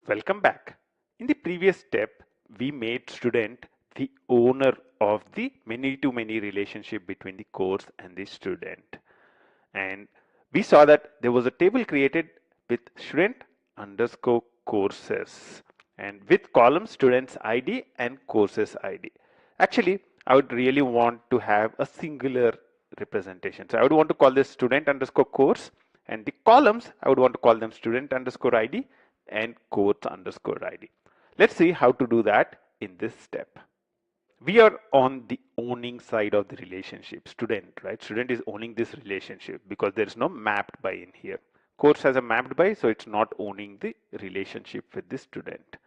Welcome back. In the previous step, we made student the owner of the many-to-many relationship between the course and the student. And we saw that there was a table created with student underscore courses and with column students ID and courses ID. Actually, I would really want to have a singular representation. So I would want to call this student underscore course, and the columns I would want to call them student underscore ID and course underscore ID. Let's see how to do that in this step. We are on the owning side of the relationship. Student, right? Student is owning this relationship because there is no mapped by in here. Course has a mapped by, so it's not owning the relationship with the student.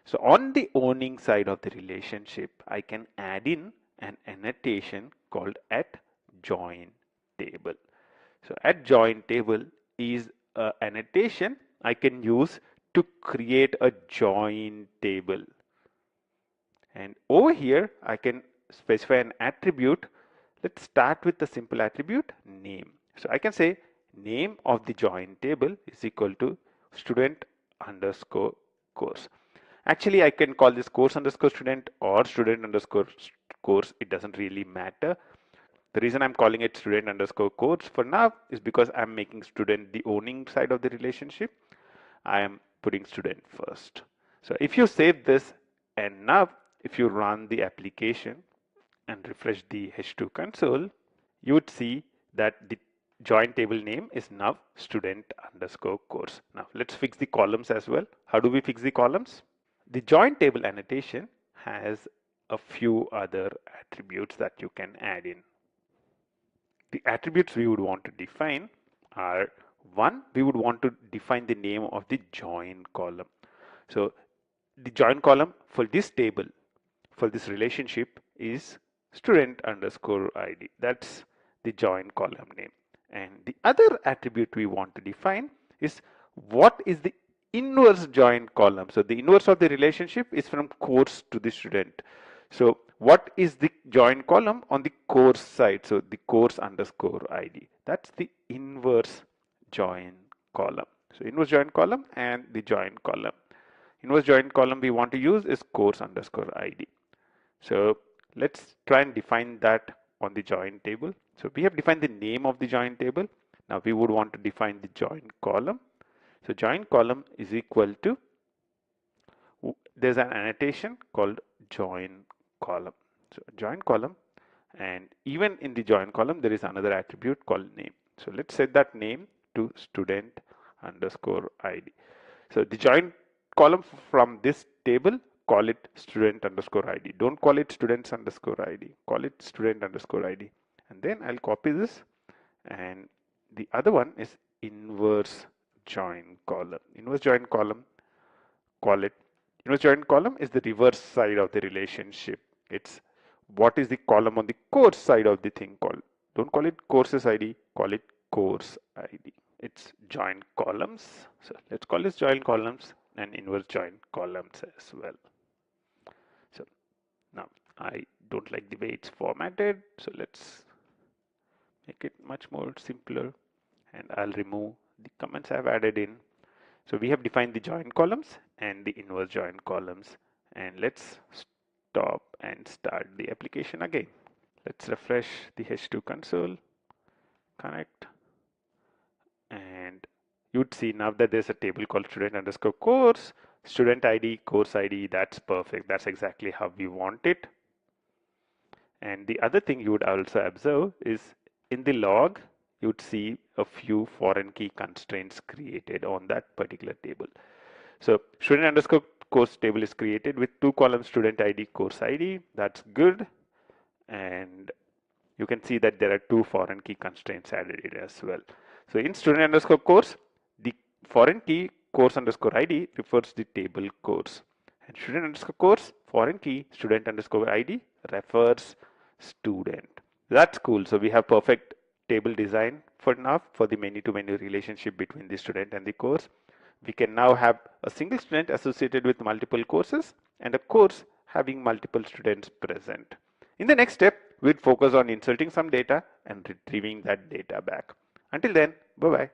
So on the owning side of the relationship, I can add in an annotation called at join table. So at join table is an annotation I can use to create a join table. And over here, I can specify an attribute. Let's start with the simple attribute name. So I can say name of the join table is equal to student underscore course. Actually, I can call this course underscore student or student underscore course. It doesn't really matter. The reason I'm calling it student underscore course for now is because I'm making student the owning side of the relationship. I am putting student first. So if you save this and now if you run the application and refresh the H2 console, you would see that the join table name is now student underscore course. Now let's fix the columns as well. How do we fix the columns? The join table annotation has a few other attributes that you can add in. The attributes we would want to define are one, we would want to define the name of the join column. So the join column for this table, for this relationship is student underscore ID. That's the join column name. And the other attribute we want to define is what is the inverse join column. So the inverse of the relationship is from course to the student. So what is the join column on the course side? So the course underscore ID. That's the inverse join column. So inverse join column and the join column. Inverse join column we want to use is course underscore ID. So let's try and define that on the join table. So we have defined the name of the join table. Now we would want to define the join column. So join column is equal to, there's an annotation called join column. So join column, and even in the join column there is another attribute called name. So let's set that name to student underscore ID. So the join column from this table, call it student underscore ID. Don't call it students underscore ID. Call it student underscore ID. And then I'll copy this, and the other one is inverse join column. Inverse join column, call it inverse join column is the reverse side of the relationship. It's what is the column on the course side of the thing called. Don't call it courses ID, call it course ID. It's join columns. So let's call this join columns and inverse join columns as well. So now I don't like the way it's formatted. So let's make it much more simpler, and I'll remove the comments I've added in. So we have defined the join columns and the inverse join columns, and let's stop and start the application again. Let's refresh the H2 console, connect, and you'd see now that there's a table called student underscore course, student ID, course ID. That's perfect. That's exactly how we want it. And the other thing you would also observe is in the log, you'd see a few foreign key constraints created on that particular table. So student underscore course table is created with two columns, student ID, course ID. That's good. And you can see that there are two foreign key constraints added in as well. So in student underscore course, the foreign key course underscore ID refers the table course. And student underscore course, foreign key, student underscore ID refers student. That's cool. So we have perfect table design for now for the many-to-many relationship between the student and the course. We can now have a single student associated with multiple courses and a course having multiple students present. In the next step, we'd focus on inserting some data and retrieving that data back. Until then, bye-bye.